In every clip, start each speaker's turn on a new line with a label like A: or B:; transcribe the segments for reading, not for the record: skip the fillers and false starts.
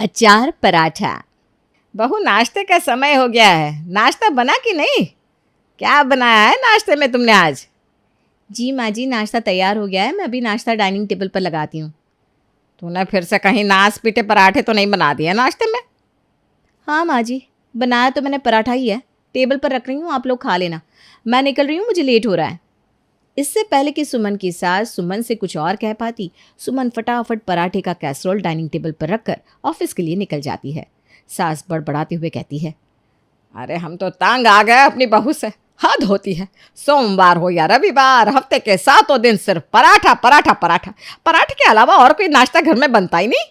A: अचार पराठा। बहू, नाश्ते का समय हो गया है, नाश्ता बना कि नहीं? क्या बनाया है नाश्ते में तुमने आज? जी माँ जी, नाश्ता तैयार हो गया है, मैं अभी नाश्ता डाइनिंग टेबल पर लगाती हूँ। तूने फिर से कहीं नाश पीटे पराठे तो नहीं बना दिए नाश्ते में? हाँ माँ जी, बनाया तो मैंने पराठा ही है, टेबल पर रख रही हूँ, आप लोग खा लेना, मैं निकल रही हूँ, मुझे लेट हो रहा है। इससे पहले कि सुमन की सास सुमन से कुछ और कह पाती, सुमन फटाफट पराठे का कैसरोल डाइनिंग टेबल पर रखकर ऑफिस के लिए निकल जाती है। सास बड़बड़ाते हुए कहती है, अरे हम तो तंग आ गए अपनी बहू से, हद होती है। सोमवार हो या रविवार, हफ्ते के 7 दिन सिर्फ पराठा पराठा पराठा। पराठे के अलावा और कोई नाश्ता घर में बनता ही नहीं।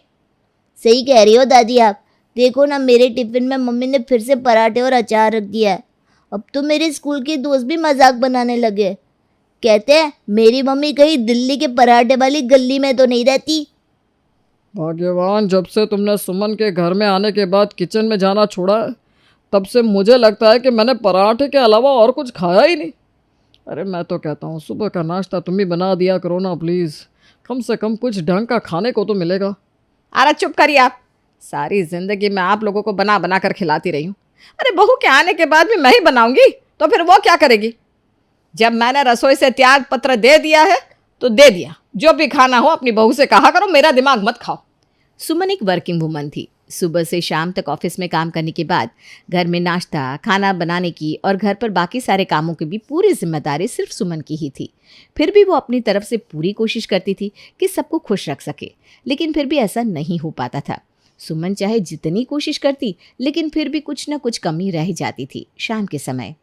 B: सही कह रही हो दादी आप। देखो ना, मेरे टिफिन में मम्मी ने फिर से पराठे और अचार रख दिया है। अब तो मेरे स्कूल के दोस्त भी मजाक बनाने लगे, कहते हैं मेरी मम्मी कहीं दिल्ली के पराठे वाली गली में तो नहीं रहती।
C: भाग्यवान, जब से तुमने सुमन के घर में आने के बाद किचन में जाना छोड़ा है, तब से मुझे लगता है कि मैंने पराठे के अलावा और कुछ खाया ही नहीं। अरे मैं तो कहता हूँ सुबह का नाश्ता तुम ही बना दिया करो ना प्लीज़, कम से कम कुछ ढंग का खाने को तो मिलेगा।
A: अरे चुप करिए आप, सारी जिंदगी मैं आप लोगों को बना बना कर खिलाती रही हूँ। अरे बहू के आने के बाद भी मैं ही बनाऊंगी तो फिर वो क्या करेगी? जब मैंने रसोई से त्याग पत्र दे दिया है तो दे दिया, जो भी खाना हो अपनी बहू से कहा करो, मेरा दिमाग मत खाओ। सुमन एक वर्किंग वुमन थी। सुबह से शाम तक ऑफिस में काम करने के बाद घर में नाश्ता खाना बनाने की और घर पर बाकी सारे कामों की भी पूरी जिम्मेदारी सिर्फ सुमन की ही थी। फिर भी वो अपनी तरफ से पूरी कोशिश करती थी कि सबको खुश रख सके, लेकिन फिर भी ऐसा नहीं हो पाता था। सुमन चाहे जितनी कोशिश करती, लेकिन फिर भी कुछ न कुछ कमी रह जाती थी। शाम के समय,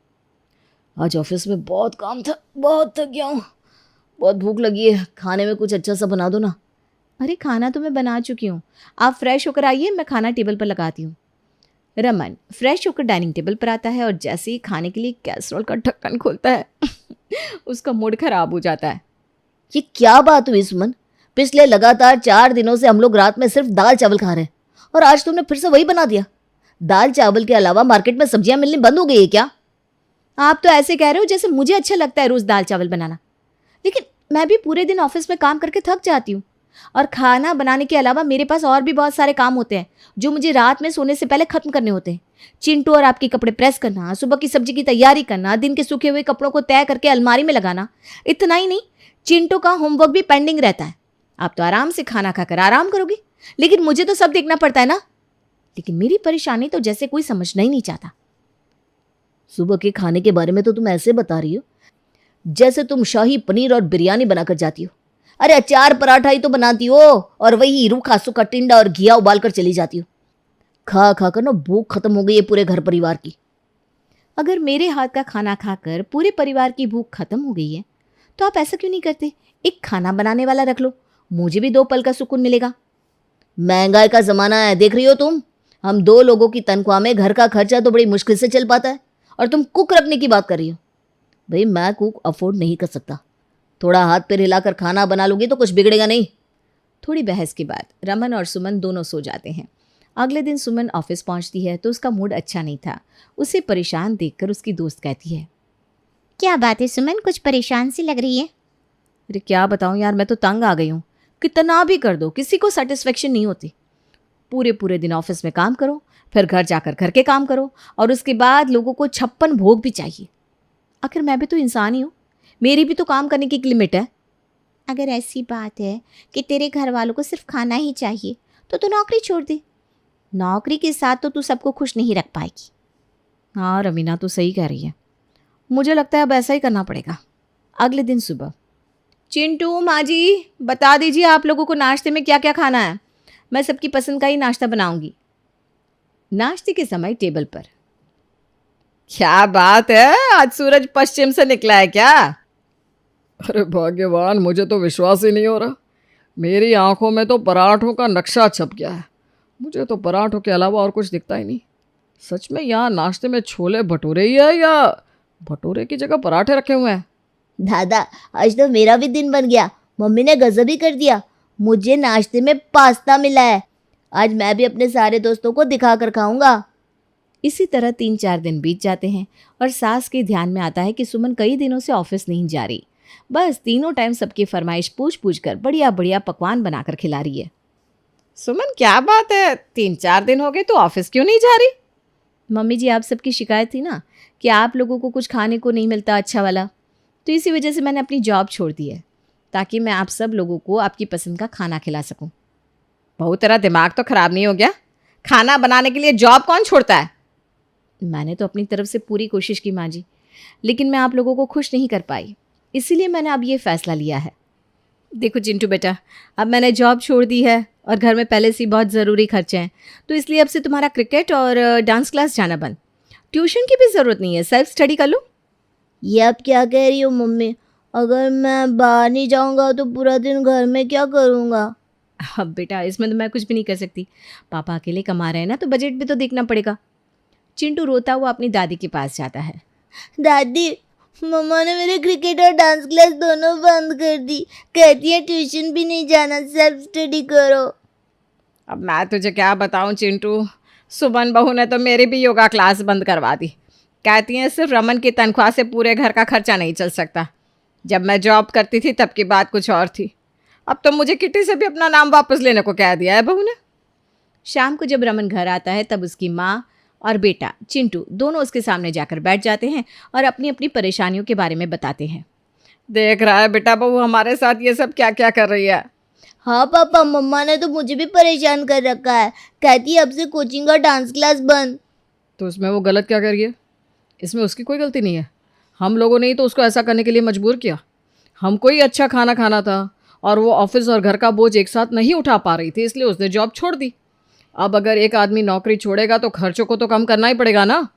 B: आज ऑफिस में बहुत काम था, बहुत थक गया हूँ, बहुत भूख लगी है, खाने में कुछ अच्छा सा बना दो ना।
A: अरे खाना तो मैं बना चुकी हूँ, आप फ्रेश होकर आइए, मैं खाना टेबल पर लगाती हूँ। रमन फ्रेश होकर डाइनिंग टेबल पर आता है और जैसे ही खाने के लिए कैसरोल का ढक्कन खोलता है उसका मूड खराब हो जाता है।
B: ये क्या बात हुई सुमन? पिछले लगातार 4 दिनों से हम लोग रात में सिर्फ दाल चावल खा रहे हैं और आज तुमने फिर से वही बना दिया। दाल चावल के अलावा मार्केट में सब्जियां मिलनी बंद हो गई है क्या?
A: आप तो ऐसे कह रहे हो जैसे मुझे अच्छा लगता है रोज दाल चावल बनाना, लेकिन मैं भी पूरे दिन ऑफिस में काम करके थक जाती हूँ और खाना बनाने के अलावा मेरे पास और भी बहुत सारे काम होते हैं जो मुझे रात में सोने से पहले खत्म करने होते हैं। चिंटू और आपके कपड़े प्रेस करना, सुबह की सब्जी की तैयारी करना, दिन के सूखे हुए कपड़ों को तय करके अलमारी में लगाना। इतना ही नहीं, चिंटू का होमवर्क भी पेंडिंग रहता है। आप तो आराम से खाना खाकर आराम करोगे, लेकिन मुझे तो सब देखना पड़ता है ना। लेकिन मेरी परेशानी तो जैसे कोई समझना ही नहीं चाहता।
B: सुबह के खाने के बारे में तो तुम ऐसे बता रही हो जैसे तुम शाही पनीर और बिरयानी बनाकर जाती हो। अरे अचार पराठा ही तो बनाती हो और वही रूखा सूखा टिंडा और घिया उबाल कर चली जाती हो। खा खा कर ना भूख खत्म हो गई है पूरे घर परिवार की।
A: अगर मेरे हाथ का खाना खाकर पूरे परिवार की भूख खत्म हो गई है तो आप ऐसा क्यों नहीं करते? एक खाना बनाने वाला रख लो, मुझे भी 2 पल का सुकून मिलेगा।
B: महंगाई का जमाना है, देख रही हो तुम। हम 2 लोगों की तनख्वाह में घर का खर्चा तो बड़ी मुश्किल से चल पाता है और तुम कुक रखने की बात कर रही हो। भाई मैं कुक अफोर्ड नहीं कर सकता, थोड़ा हाथ पैर हिलाकर खाना बना लूंगी तो कुछ बिगड़ेगा नहीं।
A: थोड़ी बहस के बाद रमन और सुमन दोनों सो जाते हैं। अगले दिन सुमन ऑफिस पहुंचती है तो उसका मूड अच्छा नहीं था। उसे परेशान देखकर उसकी दोस्त कहती है,
D: क्या बात है सुमन, कुछ परेशान सी लग रही है?
A: अरे क्या बताऊं यार, मैं तो तंग आ गई हूँ। कितना भी कर दो किसी को सेटिस्फेक्शन नहीं होती। पूरे पूरे दिन ऑफिस में काम करो, फिर घर जाकर घर के काम करो और उसके बाद लोगों को 56 भोग भी चाहिए। आखिर मैं भी तो इंसान ही हूँ, मेरी भी तो काम करने की एक लिमिट है।
D: अगर ऐसी बात है कि तेरे घर वालों को सिर्फ खाना ही चाहिए तो तू नौकरी छोड़ दे। नौकरी के साथ तो तू सबको खुश नहीं रख पाएगी।
A: हाँ रमीना तो सही कह रही है, मुझे लगता है अब ऐसा ही करना पड़ेगा। अगले दिन सुबह, चिंटू माँ जी बता दीजिए आप लोगों को नाश्ते में क्या क्या खाना है, मैं सबकी पसंद का ही नाश्ता बनाऊंगी। नाश्ते के समय टेबल पर, क्या बात है, आज सूरज पश्चिम से निकला है क्या?
C: अरे भाग्यवान, मुझे तो विश्वास ही नहीं हो रहा। मेरी आंखों में तो पराठों का नक्शा छप गया है। मुझे तो पराठों के अलावा और कुछ दिखता ही नहीं। सच में यहाँ नाश्ते में छोले भटूरे ही है या भटूरे की जगह पराठे रखे हुए हैं?
B: दादा आज तो मेरा भी दिन बन गया, मम्मी ने गजब ही कर दिया। मुझे नाश्ते में पास्ता मिला है, आज मैं भी अपने सारे दोस्तों को दिखा कर खाऊंगा।
A: इसी तरह 3-4 दिन बीत जाते हैं और सास के ध्यान में आता है कि सुमन कई दिनों से ऑफिस नहीं जा रही, बस तीनों टाइम सबकी फरमाइश पूछ पूछ कर बढ़िया बढ़िया पकवान बनाकर खिला रही है। सुमन क्या बात है, 3-4 दिन हो गए तो ऑफिस क्यों नहीं जा रही?
B: मम्मी जी, आप सबकी शिकायत थी ना कि आप लोगों को कुछ खाने को नहीं मिलता अच्छा वाला, तो इसी वजह से मैंने अपनी जॉब छोड़ दी है ताकि मैं आप सब लोगों को आपकी पसंद का खाना खिला सकूं।
A: बहू तेरा दिमाग तो खराब नहीं हो गया? खाना बनाने के लिए जॉब कौन छोड़ता है?
B: मैंने तो अपनी तरफ से पूरी कोशिश की माँ जी, लेकिन मैं आप लोगों को खुश नहीं कर पाई, इसीलिए मैंने अब ये फ़ैसला लिया है।
A: देखो चिंटू बेटा, अब मैंने जॉब छोड़ दी है और घर में पहले से ही बहुत ज़रूरी खर्चे हैं, तो इसलिए अब से तुम्हारा क्रिकेट और डांस क्लास जाना बंद। ट्यूशन की भी ज़रूरत नहीं है, सेल्फ स्टडी कर लो।
B: ये आप क्या कह रही हो मम्मी? अगर मैं बाहर नहीं जाऊंगा तो पूरा दिन घर में क्या करूंगा?
A: अब बेटा इसमें तो मैं कुछ भी नहीं कर सकती, पापा अकेले कमा रहे हैं ना, तो बजट भी तो देखना पड़ेगा। चिंटू रोता हुआ अपनी दादी के पास जाता है।
B: दादी, मम्मा ने मेरे क्रिकेट और डांस क्लास दोनों बंद कर दी, कहती है ट्यूशन भी नहीं जाना, सेल्फ स्टडी करो।
A: अब मैं तुझे क्या बताऊं चिंटू, सुमन बहू ने तो मेरी भी योगा क्लास बंद करवा दी। कहती हैं सिर्फ रमन की तनख्वाह से पूरे घर का खर्चा नहीं चल सकता। जब मैं जॉब करती थी तब की बात कुछ और थी, अब तो मुझे किटी से भी अपना नाम वापस लेने को कह दिया है बहू ने।
B: शाम को जब रमन घर आता है तब उसकी माँ और बेटा चिंटू दोनों उसके सामने जाकर बैठ जाते हैं और अपनी अपनी परेशानियों के बारे में बताते हैं।
A: देख रहा है बेटा बहू हमारे साथ ये सब क्या क्या कर रही है।
B: हाँ पापा, मम्मा ने तो मुझे भी परेशान कर रखा है, कहती है अब से कोचिंग और डांस क्लास बंद।
C: तो उसमें वो गलत क्या कर रही है? इसमें उसकी कोई गलती नहीं है, हम लोगों ने ही तो उसको ऐसा करने के लिए मजबूर किया। हमको ही अच्छा खाना खाना था और वो ऑफिस और घर का बोझ एक साथ नहीं उठा पा रही थी, इसलिए उसने जॉब छोड़ दी। अब अगर एक आदमी नौकरी छोड़ेगा तो खर्चों को तो कम करना ही पड़ेगा ना।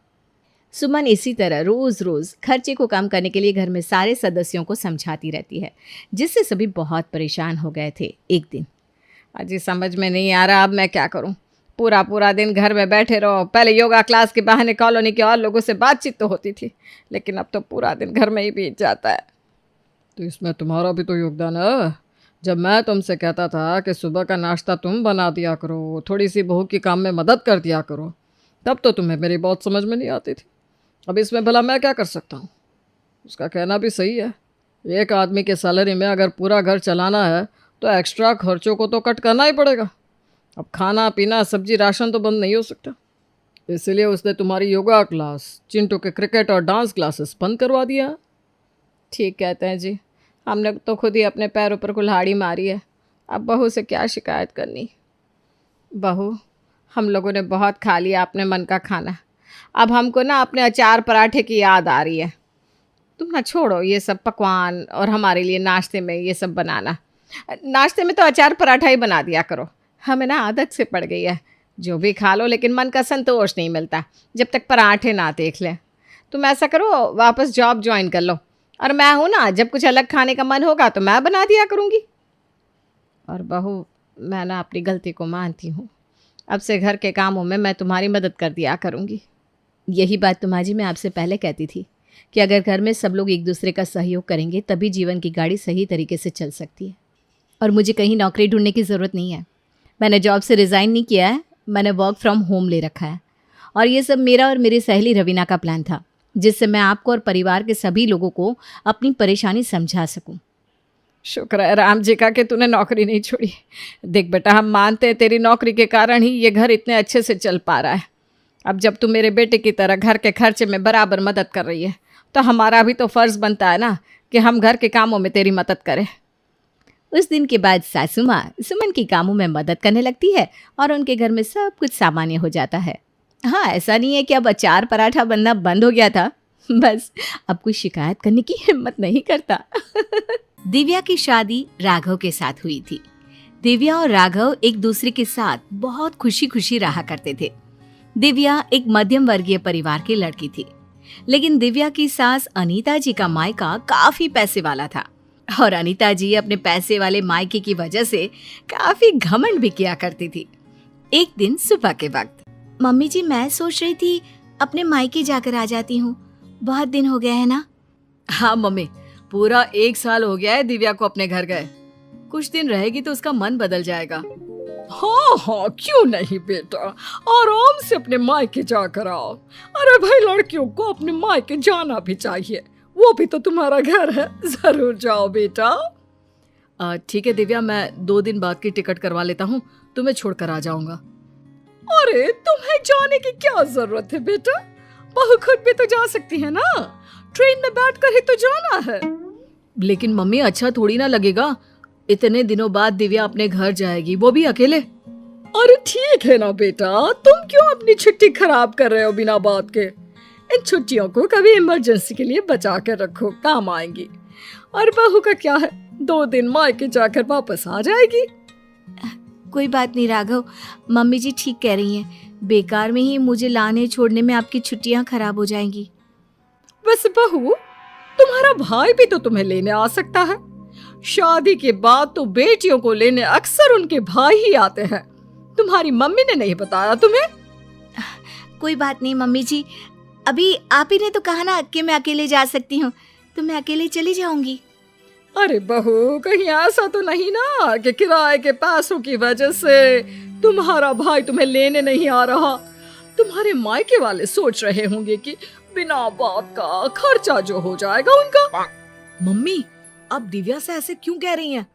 B: सुमन इसी तरह रोज़ रोज़ खर्चे को कम करने के लिए घर में सारे सदस्यों को समझाती रहती है, जिससे सभी बहुत परेशान हो गए थे। एक दिन,
A: अजी समझ में नहीं आ रहा अब मैं क्या करूं। पूरा पूरा दिन घर में बैठे रहो, पहले योगा क्लास के बहाने कॉलोनी के और लोगों से बातचीत तो होती थी, लेकिन अब तो पूरा दिन घर में ही बीत जाता है।
C: तो इसमें तुम्हारा भी तो योगदान है। जब मैं तुमसे कहता था कि सुबह का नाश्ता तुम बना दिया करो, थोड़ी सी बहू के काम में मदद कर दिया करो, तब तो तुम्हें मेरी बात समझ में नहीं आती थी। अब इसमें भला मैं क्या कर सकता हूँ? उसका कहना भी सही है, एक आदमी के सैलरी में अगर पूरा घर चलाना है तो एक्स्ट्रा खर्चों को तो कट करना ही पड़ेगा। अब खाना पीना सब्जी राशन तो बंद नहीं हो सकता, इसलिए उसने तुम्हारी योगा क्लास, चिंटू के क्रिकेट और डांस क्लासेस बंद करवा दिया है।
A: ठीक कहते हैं जी, हमने तो खुद ही अपने पैरों पर कुल्हाड़ी मारी है, अब बहू से क्या शिकायत करनी। बहू, हम लोगों ने बहुत खा लिया अपने मन का खाना, अब हमको ना अपने अचार पराठे की याद आ रही है। तुम ना छोड़ो ये सब पकवान और हमारे लिए नाश्ते में ये सब बनाना। नाश्ते में तो अचार पराठा ही बना दिया करो, हमें ना आदत से पड़ गई है। जो भी खा लो लेकिन मन का संतोष नहीं मिलता जब तक पराठे ना देख लें। तुम ऐसा करो, वापस जॉब ज्वाइन कर लो, और मैं हूँ ना, जब कुछ अलग खाने का मन होगा तो मैं बना दिया करूँगी। और बहू, मैं ना अपनी गलती को मानती हूँ, अब से घर के कामों में मैं तुम्हारी मदद कर दिया करूँगी।
B: यही बात तो माँ जी मैं आपसे पहले कहती थी कि अगर घर में सब लोग एक दूसरे का सहयोग करेंगे तभी जीवन की गाड़ी सही तरीके से चल सकती है। और मुझे कहीं नौकरी ढूंढने की ज़रूरत नहीं है, मैंने जॉब से रिज़ाइन नहीं किया है, मैंने वर्क फ्रॉम होम ले रखा है। और ये सब मेरा और मेरी सहेली रवीना का प्लान था, जिससे मैं आपको और परिवार के सभी लोगों को अपनी परेशानी समझा सकूं।
A: शुक्र है राम जी का कि तूने नौकरी नहीं छोड़ी। देख बेटा, हम मानते हैं तेरी नौकरी के कारण ही ये घर इतने अच्छे से चल पा रहा है। अब जब तू मेरे बेटे की तरह घर के खर्चे में बराबर मदद कर रही है तो हमारा भी तो फ़र्ज़ बनता है ना कि हम घर के कामों में तेरी मदद करें।
B: उस दिन के बाद सासू माँ सुमन की कामों में मदद करने लगती है और उनके घर में सब कुछ सामान्य हो जाता है। हाँ, ऐसा नहीं है कि अब अचार पराठा बनना बंद हो गया था, बस अब कोई शिकायत करने की हिम्मत नहीं करता। दिव्या की शादी राघव के साथ हुई थी। दिव्या और राघव एक दूसरे के साथ बहुत खुशी खुशी रहा करते थे। दिव्या एक मध्यम वर्गीय परिवार की लड़की थी, लेकिन दिव्या की सास अनीता जी का मायका काफी पैसे वाला था और अनीता जी अपने पैसे वाले मायके की वजह से काफी घमंड भी किया करती थी। एक दिन सुबह के वक्त, मम्मी जी मैं सोच रही थी अपने मायके जाकर आ जाती हूँ, बहुत दिन हो गए है ना।
C: हाँ मम्मी, पूरा 1 साल हो गया है दिव्या को अपने घर गए, कुछ दिन रहेगी तो उसका मन बदल जाएगा। हाँ हाँ, क्यों नहीं बेटा, आराम से अपने मायके जाकर आओ। अरे भाई, लड़कियों को अपने मायके जाना भी चाहिए, वो भी तो तुम्हारा घर है, जरूर जाओ बेटा। ठीक है दिव्या, मैं 2 दिन बाद की टिकट करवा लेता हूँ, तुम्हें छोड़कर आ जाऊंगा। अरे तुम्हें जाने की क्या जरूरत है बेटा, बहू खुद भी तो जा सकती है ना, ट्रेन में बैठकर ही तो जाना है। लेकिन मम्मी अच्छा थोड़ी ना लगेगा, इतने दिनों बाद दिव्या अपने घर जाएगी, वो भी अकेले। अरे ठीक है ना बेटा, तुम क्यों अपनी छुट्टी खराब कर रहे हो बिना बात के। इन छुट्टियों को कभी इमरजेंसी के लिए बचा कर रखो, काम आएंगी। और बहू का क्या है, 2 दिन मायके जाकर वापस आ जाएगी।
D: कोई बात नहीं राघव, मम्मी जी ठीक कह रही हैं, बेकार में ही मुझे लाने छोड़ने में आपकी छुट्टियां खराब हो जाएंगी।
C: वैसे बहू, तुम्हारा भाई भी तो तुम्हें लेने आ सकता है। शादी के बाद तो बेटियों को लेने अक्सर उनके भाई ही आते हैं। तुम्हारी मम्मी ने नहीं बताया तुम्हें?
D: कोई बात नहीं मम्मी जी, अभी आप ही ने तो कहा ना कि मैं अकेले जा सकती हूँ, तो मैं अकेले चली जाऊंगी।
C: अरे बहू, कहीं ऐसा तो नहीं ना कि किराए के पैसों की वजह से तुम्हारा भाई तुम्हें लेने नहीं आ रहा। तुम्हारे मायके वाले सोच रहे होंगे कि बिना बात का खर्चा जो हो जाएगा उनका। मम्मी, आप दिव्या से ऐसे क्यों कह रही हैं?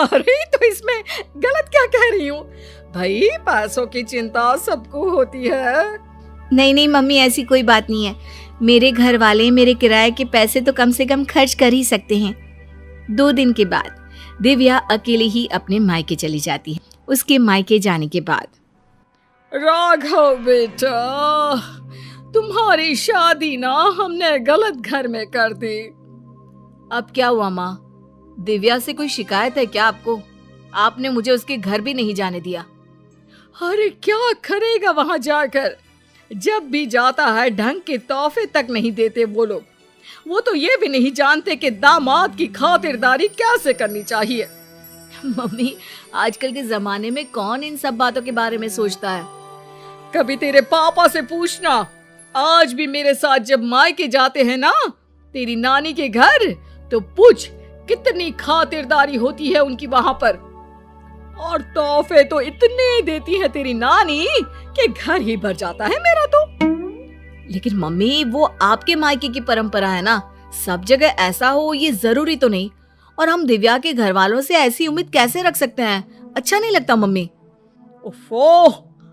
C: अरे तो इसमें गलत क्या कह रही हूँ भाई, पैसों की चिंता सबको होती है।
D: नहीं नहीं मम्मी, ऐसी कोई बात नहीं है। मेरे घर वाले मेरे किराए के पैसे तो कम से कम खर्च कर ही सकते हैं। 2 दिन के बाद दिव्या अकेले ही अपने मायके चली जाती है। उसके मायके जाने के बाद,
C: राघव बेटा, तुम्हारी शादी ना हमने गलत घर में कर दी। अब क्या हुआ माँ, दिव्या से कोई शिकायत है क्या आपको? आपने मुझे उसके घर भी नहीं जाने दिया। अरे क्या करेगा वहां जाकर, जब भी जाता है ढंग के तोहफे तक नहीं देते वो लोग। वो तो ये भी नहीं जानते कि दामाद की खातिरदारी कैसे करनी चाहिए।
B: मम्मी, आजकल के जमाने में कौन इन सब बातों के बारे में सोचता है?
C: कभी तेरे पापा से पूछना, आज भी मेरे साथ जब मायके जाते हैं ना तेरी नानी के घर, तो पूछ कितनी खातिरदारी होती है उनकी वहां पर। और तोहफे तो इतने देती है तेरी नानी कि घर ही भर जाता है मेरा तो।
B: लेकिन मम्मी, वो आपके मायके की परंपरा है ना, सब जगह ऐसा हो ये जरूरी तो नहीं। और हम दिव्या के घर वालों से ऐसी उम्मीद कैसे रख सकते हैं? अच्छा नहीं लगता मम्मी।
C: ओफो,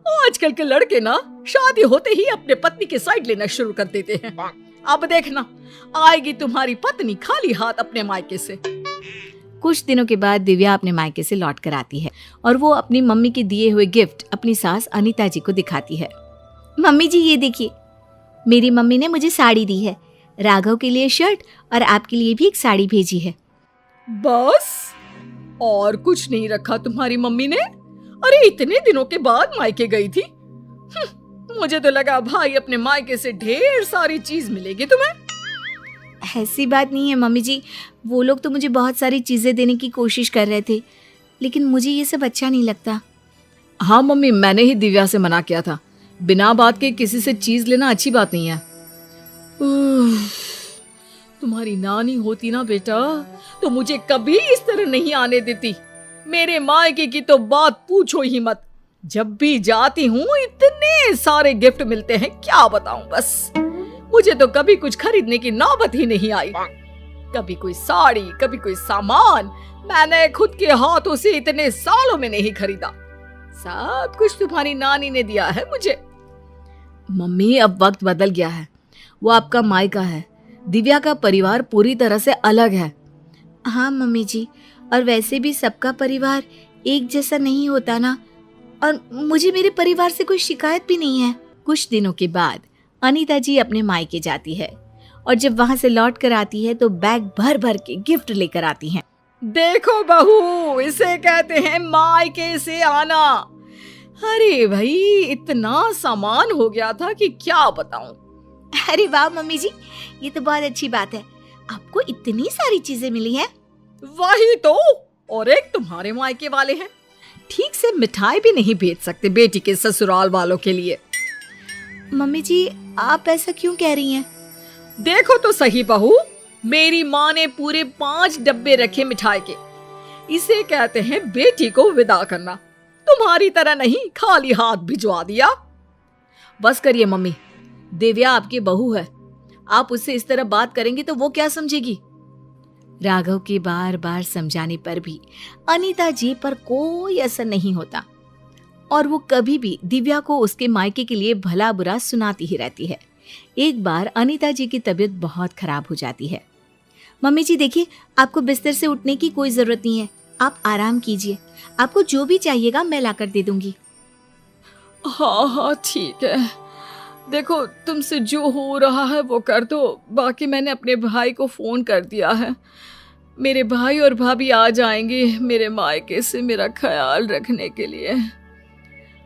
C: आजकल के लड़के ना शादी होते ही अपने पत्नी के साइड लेना शुरू कर देते हैं। अब देखना, आएगी तुम्हारी पत्नी खाली हाथ अपने मायके से।
D: कुछ दिनों के बाद दिव्या अपने मायके से लौट कर आती है और वो अपनी मम्मी के दिए हुए गिफ्ट अपनी सास अनीता जी को दिखाती है। मम्मी जी ये देखिए, मेरी मम्मी ने मुझे साड़ी दी है, राघव के लिए शर्ट और आपके लिए भी एक साड़ी भेजी है।
C: बस और कुछ नहीं रखा तुम्हारी मम्मी ने? अरे इतने दिनों के बाद मायके गई थी। मुझे तो लगा भाई अपने मायके से ढेर सारी चीज मिलेगी तुम्हें।
D: ऐसी बात नहीं है मम्मी जी, वो लोग तो मुझे बहुत सारी चीजें देने की कोशिश कर रहे थे, लेकिन मुझे ये सब अच्छा नहीं लगता।
B: हाँ मम्मी, मैंने ही दिव्या से मना किया था, बिना बात के किसी से चीज लेना अच्छी बात नहीं है।
C: तुम्हारी नानी होती ना बेटा तो मुझे कभी इस तरह नहीं आने देती। मेरे मायके की तो बात पूछो ही मत, जब भी जाती हूँ इतने सारे गिफ्ट मिलते हैं, क्या बताऊं। बस मुझे तो कभी कुछ खरीदने की नौबत ही नहीं आई। कभी कोई साड़ी, कभी कोई सामान मैंने खुद के हाथों से इतने सालों में नहीं खरीदा। सब कुछ तुम्हारी नानी ने दिया है मुझे।
B: मम्मी, अब वक्त बदल गया है, वो आपका मायका है, दिव्या का परिवार पूरी तरह से अलग है।
D: हाँ मम्मी जी, और वैसे भी सबका परिवार एक जैसा नहीं होता ना, और मुझे मेरे परिवार से कोई शिकायत भी नहीं है।
A: कुछ दिनों के बाद अनीता जी अपने मायके जाती है और जब वहां से लौट कर आती है तो बैग भर भर के गिफ्ट लेकर आती हैं।
C: देखो बहू, इसे कहते हैं मायके से आना। अरे भाई, इतना सामान हो गया था कि क्या बताऊं।
D: अरे वाह मम्मी जी, ये तो बहुत अच्छी बात है, आपको इतनी सारी चीजें मिली हैं।
C: वही तो, और एक तुम्हारे मायके वाले हैं, ठीक से मिठाई भी नहीं भेज सकते बेटी के ससुराल वालों के लिए।
D: मम्मी जी, आप ऐसा क्यों कह रही हैं?
C: देखो तो सही बहू, मेरी माँ ने पूरे 5 डब्बे रखे मिठाई के। इसे कहते हैं बेटी को विदा करना। तुम्हारी तरह नहीं खाली हाथ भिजवा दिया।
B: बस करिए मम्मी, दिव्या आपकी बहू है, आप उससे इस तरह बात करेंगी तो वो क्या समझेगी?
A: राघव के बार बार समझाने पर भी अनीता जी पर कोई असर नहीं होता।
D: और वो कभी भी दिव्या को उसके मायके के लिए भला बुरा सुनाती ही रहती है। एक बार अनीता जी की तबीयत बहुत खराब हो जाती है। मम्मी जी देखिए, आपको बिस्तर से उठने की कोई जरूरत नहीं है, आप आराम कीजिए, आपको जो भी चाहिएगा मैं लाकर दे दूंगी।
C: हाँ हाँ ठीक है, देखो तुमसे जो हो रहा है वो कर दो, बाकी मैंने अपने भाई को फ़ोन कर दिया है। मेरे भाई और भाभी आ जाएंगे मेरे मायके से मेरा ख्याल रखने के लिए।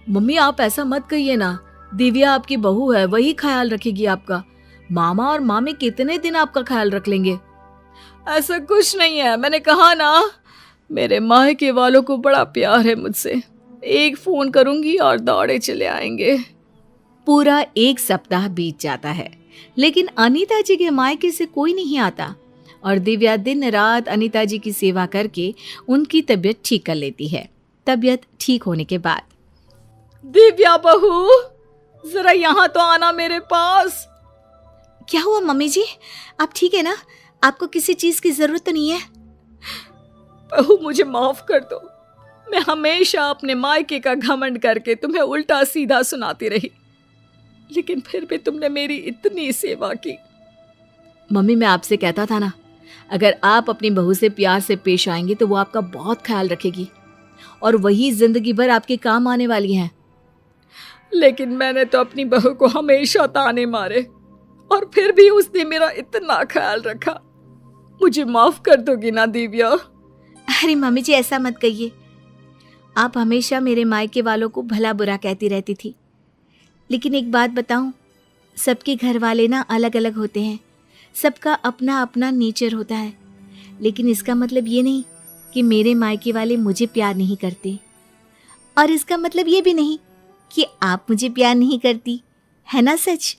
D: मम्मी आप ऐसा मत कहिए ना, दिव्या आपकी बहू है, वही ख्याल रखेगी आपका। मामा और मामी कितने दिन आपका ख्याल रख लेंगे।
C: ऐसा कुछ नहीं है, मैंने कहा ना, मेरे मायके वालों को बड़ा प्यार है मुझसे, एक फ़ोन करूंगी और दौड़े चले आएंगे।
D: पूरा 1 सप्ताह बीत जाता है, लेकिन अनीता जी के मायके से कोई नहीं आता और दिव्या दिन रात अनीता जी की सेवा करके उनकी तबीयत ठीक कर लेती है। तबीयत ठीक होने के बाद,
C: दिव्या बहू जरा यहाँ तो आना मेरे पास।
D: क्या हुआ मम्मी जी, आप ठीक है ना? आपको किसी चीज की जरूरत तो नहीं है?
C: बहू मुझे माफ कर दो, मैं हमेशा अपने मायके का घमंड करके तुम्हें उल्टा सीधा सुनाती रही, लेकिन फिर भी तुमने मेरी इतनी सेवा की।
D: मम्मी मैं आपसे कहता था ना, अगर आप अपनी बहू से प्यार से पेश आएंगे तो वो आपका बहुत ख्याल रखेगी और वही जिंदगी भर आपके काम आने वाली हैं।
C: लेकिन मैंने तो अपनी बहू को हमेशा ताने मारे और फिर भी उसने मेरा इतना ख्याल रखा। मुझे माफ कर दोगी ना दिव्या?
D: अरे मम्मी जी ऐसा मत कहिए, आप हमेशा मेरे मायके वालों को भला बुरा कहती रहती थी, लेकिन एक बात बताऊं, सबके घर वाले ना अलग अलग होते हैं, सबका अपना अपना नेचर होता है, लेकिन इसका मतलब ये नहीं कि मेरे मायके वाले मुझे प्यार नहीं करते, और इसका मतलब ये भी नहीं कि आप मुझे प्यार नहीं करती, है ना सच?